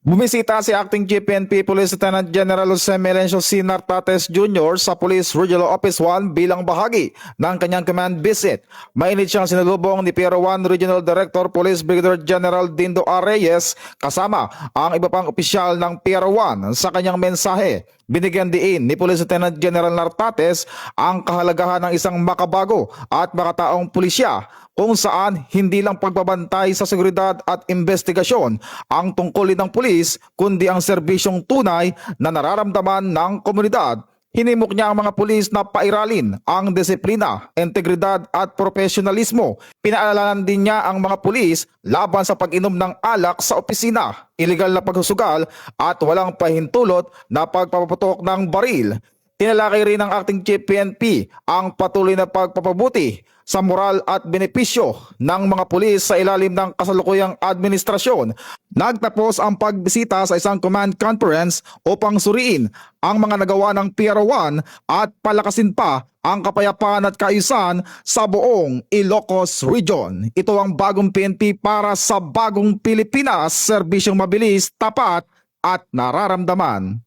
Bumisita si Acting Chief PNP Police Lieutenant General Jose Melencio C. Nartates Jr. sa Police Regional Office 1 bilang bahagi ng kanyang command visit. Mainit siyang sinalubong ni Pier 1 Regional Director Police Brigadier General Dindo A. Reyes kasama ang iba pang opisyal ng Pier 1. Sa kanyang mensahe, binigyan diin ni Police Lieutenant General Nartates ang kahalagahan ng isang makabago at makataong pulisya kung saan hindi lang pagbabantay sa seguridad at investigasyon ang tungkulin ng pulis kundi ang serbisyong tunay na nararamdaman ng komunidad. Hinimok niya ang mga pulis na pairalin ang disiplina, integridad at profesionalismo. Pinaalalanan din niya ang mga pulis laban sa pag-inom ng alak sa opisina, iligal na paghusugal at walang pahintulot na pagpapaputok ng baril. Tinalakay rin ng Acting Chief PNP ang patuloy na pagpapabuti sa moral at benepisyo ng mga pulis sa ilalim ng kasalukuyang administrasyon. Nagtapos ang pagbisita sa isang command conference upang suriin ang mga nagawa ng Pier 1 at palakasin pa ang kapayapaan at kaayusan sa buong Ilocos Region. Ito ang bagong PNP para sa bagong Pilipinas, serbisyong mabilis, tapat at nararamdaman.